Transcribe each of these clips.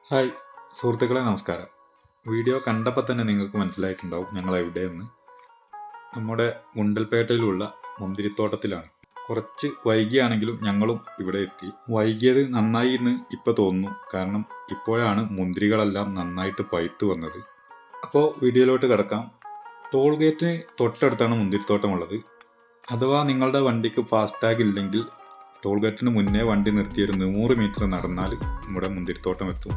Hi സുഹൃത്തുക്കളെ, നമസ്കാരം. Video കണ്ടപ്പോൾ തന്നെ നിങ്ങൾക്ക് മനസ്സിലായിട്ടുണ്ടാവും ഞങ്ങൾ എവിടെയെന്ന്. നമ്മുടെ ഗുണ്ടൽപേട്ടയിലുള്ള മുന്തിരിത്തോട്ടത്തിലാണ്. കുറച്ച് വൈകിയാണെങ്കിലും ഞങ്ങളും ഇവിടെ എത്തി. വൈകിയത് നന്നായി എന്ന് ഇപ്പോൾ തോന്നുന്നു, കാരണം ഇപ്പോഴാണ് മുന്തിരികളെല്ലാം നന്നായിട്ട് പഴുത്തു വന്നത്. അപ്പോൾ വീഡിയോയിലോട്ട് കിടക്കാം. ടോൾ ഗേറ്റിന് തൊട്ടടുത്താണ് മുന്തിരിത്തോട്ടമുള്ളത്. അഥവാ നിങ്ങളുടെ വണ്ടിക്ക് ഫാസ്ടാഗ് ഇല്ലെങ്കിൽ ടോൾ ഗേറ്റിന് മുന്നേ വണ്ടി നിർത്തിയൊരു 100 മീറ്റർ നടന്നാൽ നമ്മുടെ മുന്തിരിത്തോട്ടം എത്തും.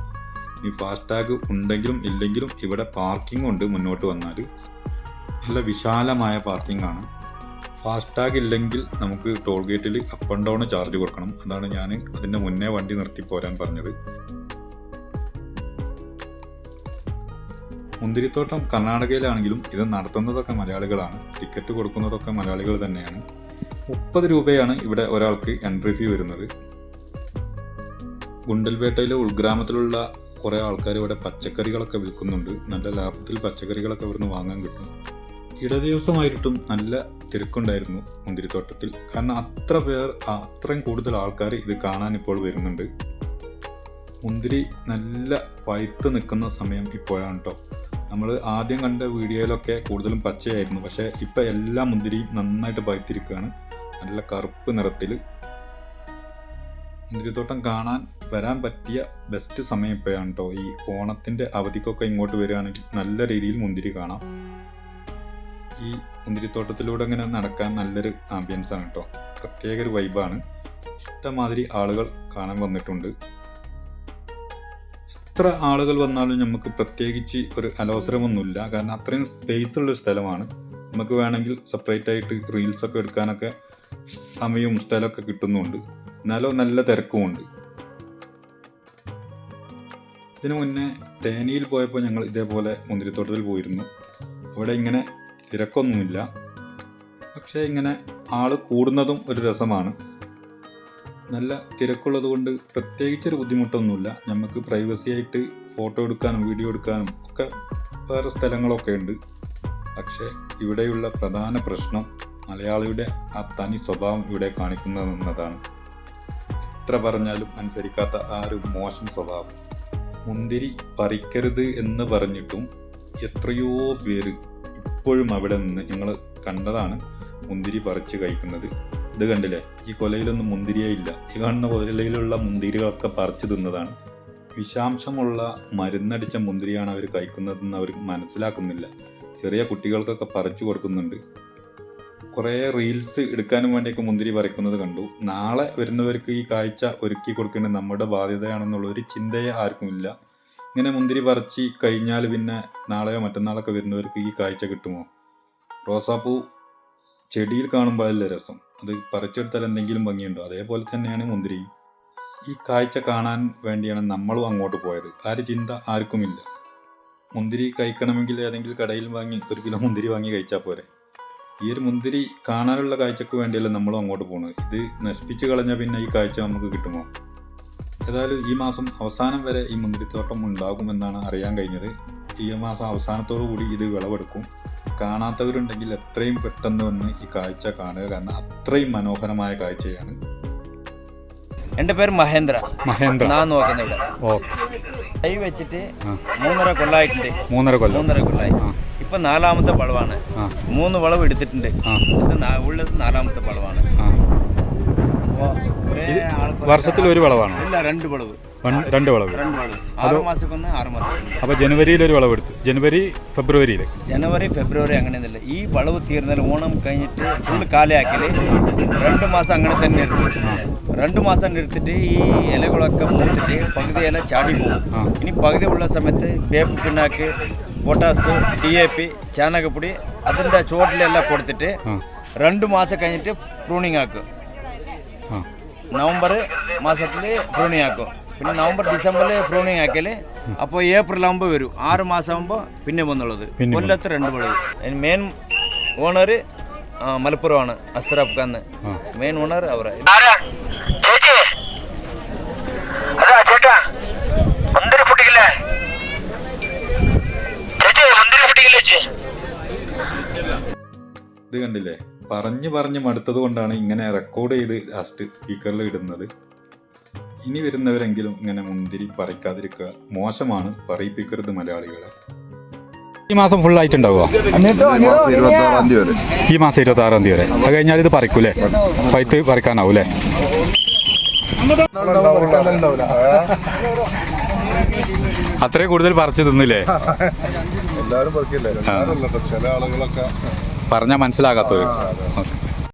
ഈ ഫാസ്ടാഗ് ഉണ്ടെങ്കിലും ഇല്ലെങ്കിലും ഇവിടെ പാർക്കിംഗ് ഉണ്ട്. മുന്നോട്ട് വന്നാൽ നല്ല വിശാലമായ പാർക്കിംഗ് ആണ്. ഫാസ്ടാഗ് ഇല്ലെങ്കിൽ നമുക്ക് ടോൾ ഗേറ്റിൽ അപ്പ് ആൻഡ് ഡൗൺ ചാർജ് കൊടുക്കണം. അതാണ് ഞാൻ അതിൻ്റെ മുന്നേ വണ്ടി നിർത്തി പോരാൻ പറഞ്ഞത്. മുന്തിരിത്തോട്ടം കർണാടകയിലാണെങ്കിലും ഇത് നടത്തുന്നതൊക്കെ മലയാളികളാണ്. ടിക്കറ്റ് കൊടുക്കുന്നതൊക്കെ മലയാളികൾ തന്നെയാണ്. 30 രൂപയാണ് ഇവിടെ ഒരാൾക്ക് എൻട്രി ഫീ വരുന്നത്. ഗുണ്ടൽപേട്ടയിലെ ഉൾഗ്രാമത്തിലുള്ള കുറേ ആൾക്കാർ ഇവിടെ പച്ചക്കറികളൊക്കെ വിൽക്കുന്നുണ്ട്. നല്ല ലാഭത്തിൽ പച്ചക്കറികളൊക്കെ ഇവിടുന്ന് വാങ്ങാൻ കിട്ടും. ദിവസമായിട്ടും നല്ല തിരക്കുണ്ടായിരുന്നു മുന്തിരിത്തോട്ടത്തിൽ. കാരണം അത്രയും കൂടുതൽ ആൾക്കാർ ഇത് കാണാൻ ഇപ്പോൾ വരുന്നുണ്ട്. മുന്തിരി നല്ല പഴുത്ത് നിൽക്കുന്ന സമയം ഇപ്പോഴാണ് കേട്ടോ. നമ്മൾ ആദ്യം കണ്ട വീഡിയോയിലൊക്കെ കൂടുതലും പച്ചയായിരുന്നു, പക്ഷേ ഇപ്പം എല്ലാ മുന്തിരിയും നന്നായിട്ട് പഴുത്തിരിക്കുകയാണ്. നല്ല കറുപ്പ് നിറത്തിൽ. മുന്തിരിത്തോട്ടം കാണാൻ വരാൻ പറ്റിയ ബെസ്റ്റ് സമയം ഇപ്പോഴാണ് കേട്ടോ. ഈ ഓണത്തിൻ്റെ അവധിക്കൊക്കെ ഇങ്ങോട്ട് വരികയാണെങ്കിൽ നല്ല രീതിയിൽ മുന്തിരി കാണാം. ഈ മുന്തിരിത്തോട്ടത്തിലൂടെ ഇങ്ങനെ നടക്കാൻ നല്ലൊരു ആംബിയൻസ് ആണ് കേട്ടോ. പ്രത്യേക ഒരു വൈബാണ്. ഇഷ്ടമാതിരി ആളുകൾ കാണാൻ വന്നിട്ടുണ്ട്. എത്ര ആളുകൾ വന്നാലും നമുക്ക് പ്രത്യേകിച്ച് ഒരു അലോസരമൊന്നുമില്ല, കാരണം അത്രയും സ്പേസ് ഉള്ളൊരു സ്ഥലമാണ്. നമുക്ക് വേണമെങ്കിൽ സെപ്പറേറ്റ് ആയിട്ട് റീൽസൊക്കെ എടുക്കാനൊക്കെ സമയവും സ്ഥലമൊക്കെ കിട്ടുന്നുണ്ട്. എന്നാലും നല്ല തിരക്കുമുണ്ട്. ഇതിനു മുന്നേ തേനിയിൽ പോയപ്പോൾ ഞങ്ങൾ ഇതേപോലെ മുന്തിരിത്തോട്ടത്തിൽ പോയിരുന്നു. അവിടെ ഇങ്ങനെ തിരക്കൊന്നുമില്ല, പക്ഷേ ഇങ്ങനെ ആൾ കൂടുന്നതും ഒരു രസമാണ്. നല്ല തിരക്കുള്ളത് കൊണ്ട് പ്രത്യേകിച്ചൊരു ബുദ്ധിമുട്ടൊന്നുമില്ല. നമുക്ക് പ്രൈവസി ആയിട്ട് ഫോട്ടോ എടുക്കാനും വീഡിയോ എടുക്കാനും ഒക്കെ വേറെ സ്ഥലങ്ങളൊക്കെ ഉണ്ട്. പക്ഷേ ഇവിടെയുള്ള പ്രധാന പ്രശ്നം മലയാളിയുടെ ആ തനി സ്വഭാവം ഇവിടെ കാണിക്കുന്നതെന്നതാണ്. എത്ര പറഞ്ഞാലും അനുസരിക്കാത്ത ആ ഒരു മോശം സ്വഭാവം. മുന്തിരി പറിക്കരുത് എന്ന് പറഞ്ഞിട്ടും എത്രയോ പേര് ഇപ്പോഴും അവിടെ നിന്ന് ഞങ്ങൾ കണ്ടതാണ് മുന്തിരി പറിച്ച് കഴിക്കുന്നത്. ഇത് കണ്ടില്ലേ, ഈ കൊലയിലൊന്നും മുന്തിരിയേ ഇല്ല. ഈ കാണുന്ന കൊലയിലുള്ള മുന്തിരികളൊക്കെ പറിച്ചു തിന്നതാണ്. വിഷാംശമുള്ള മരുന്നടിച്ച മുന്തിരിയാണ് അവർ കഴിക്കുന്നതെന്ന് അവർ മനസ്സിലാക്കുന്നില്ല. ചെറിയ കുട്ടികൾക്കൊക്കെ പറിച്ചു കൊടുക്കുന്നുണ്ട്. കുറേ റീൽസ് എടുക്കാനും വേണ്ടിയൊക്കെ മുന്തിരി പറിക്കുന്നത് കണ്ടു. നാളെ വരുന്നവർക്ക് ഈ കാഴ്ച ഒരുക്കി കൊടുക്കേണ്ടത് നമ്മുടെ ബാധ്യതയാണെന്നുള്ളൊരു ചിന്തയെ ആർക്കുമില്ല. ഇങ്ങനെ മുന്തിരി പറിച്ച് കഴിഞ്ഞാൽ പിന്നെ നാളെയോ മറ്റന്നാളൊക്കെ വരുന്നവർക്ക് ഈ കാഴ്ച കിട്ടുമോ? റോസാപ്പൂ ചെടിയിൽ കാണുമ്പോഴല്ലേ രസം, അത് പറിച്ചെടുത്താൽ എന്തെങ്കിലും ഭംഗിയുണ്ടോ? അതേപോലെ തന്നെയാണ് മുന്തിരിയും. ഈ കാഴ്ച കാണാൻ വേണ്ടിയാണ് നമ്മളും അങ്ങോട്ട് പോയത്. ആ ഒരു ചിന്ത ആർക്കുമില്ല. മുന്തിരി കഴിക്കണമെങ്കിൽ ഏതെങ്കിലും കടയിൽ വാങ്ങി 1 കിലോ മുന്തിരി വാങ്ങി കഴിച്ചാൽ പോരെ. ഈ ഒരു മുന്തിരി കാണാനുള്ള കാഴ്ചക്ക് വേണ്ടിയല്ല നമ്മളും അങ്ങോട്ട് പോകുന്നത്. ഇത് നശിപ്പിച്ച് കളഞ്ഞാൽ പിന്നെ ഈ കാഴ്ച നമുക്ക് കിട്ടുമോ? ഏതായാലും ഈ മാസം അവസാനം വരെ ഈ മുന്തിരിത്തോട്ടം ഉണ്ടാകുമെന്നാണ് അറിയാൻ കഴിഞ്ഞത്. ഈ മാസം അവസാനത്തോടു കൂടി ഇത് വിളവെടുക്കും. കാണാത്തവരുണ്ടെങ്കിൽ എത്രയും പെട്ടെന്ന് വന്ന് ഈ കാഴ്ച കാണുക, കാരണം അത്രയും മനോഹരമായ കാഴ്ചയാണ്. എൻ്റെ പേര് മഹേന്ദ്ര. ഞാൻ നോക്കുന്നത് കൈ വെച്ചിട്ട് 3.5 കൊല്ലമായിട്ടുണ്ട്. 3.5 കൊല്ലമായി. ഇപ്പം 4ാമത്തെ വളവാണ്. 3 വളവ് എടുത്തിട്ടുണ്ട്. ഇത് ഉള്ളത് 4ാമത്തെ വളവാണ്. വർഷത്തിൽ ഒരു വളവാണ്? ഇല്ല, 2 വളവ്. 2 വളവ്. 6 മാസക്കൊന്ന് 6 മാസം. അപ്പോൾ ജനുവരിയിൽ ഒരു വളവെടുത്തു. ജനുവരി ഫെബ്രുവരി അങ്ങനെയൊന്നുമില്ല. ഈ വളവ് തീർന്നാൽ ഓണം കഴിഞ്ഞിട്ട് ഫുള്ള് കാലയാക്കില് 2 മാസം അങ്ങനെ തന്നെ എടുത്തു. 2 മാസം എടുത്തിട്ട് ഈ ഇലകളൊക്കെ മൂത്തിട്ട് പകുതി ഇല ചാടി പോകും. ഇനി പകുതി ഉള്ള സമയത്ത് വേപ്പ് പിണ്ണാക്ക്, പൊട്ടാസ്, DAP, ചാണകപ്പൊടി അതിൻ്റെ ചുവട്ടിലെല്ലാം കൊടുത്തിട്ട് 2 മാസം കഴിഞ്ഞിട്ട് പ്രൂണിങ് ആക്കും. നവംബർ മാസത്തിൽ പ്രൂണിങ് ആക്കും. പിന്നെ നവംബർ ഡിസംബറിൽ പ്രൂണിങ് ആക്കിയാൽ അപ്പോൾ ഏപ്രിൽ ആകുമ്പോൾ വരും. 6 മാസം ആകുമ്പോൾ പിന്നെ വന്നുള്ളത്. കൊല്ലത്ത് 2 വളവ്. മെയിൻ ഓണർ മലപ്പുറമാണ്, അസ്റഫ് ഖാൻ. മെയിൻ ഓണർ അവരെ. ഇത് കണ്ടില്ലേ, പറഞ്ഞ് മടുത്തത് കൊണ്ടാണ് ഇങ്ങനെ റെക്കോർഡ് ചെയ്ത് ലാസ്റ്റ് സ്പീക്കറിൽ ഇടുന്നത്. ഇനി വരുന്നവരെങ്കിലും ഇങ്ങനെ മുന്തിരി പറിക്കാതിരിക്കുക. മോശമാണ്, പറയിപ്പിക്കരുത് മലയാളികളെ. ഈ മാസം ഫുൾ ആയിട്ടുണ്ടാവുക? ഈ മാസം 26-ാം തീയതി വരെ. അത് കഴിഞ്ഞാൽ ഇത് പറിക്കൂലേ? പൈത്ത് പറിക്കാനാവൂലേ? അത്രയും കൂടുതൽ പറിച്ചു തിന്നില്ലേ? പറഞ്ഞാൽ മനസ്സിലാകാത്തവർ.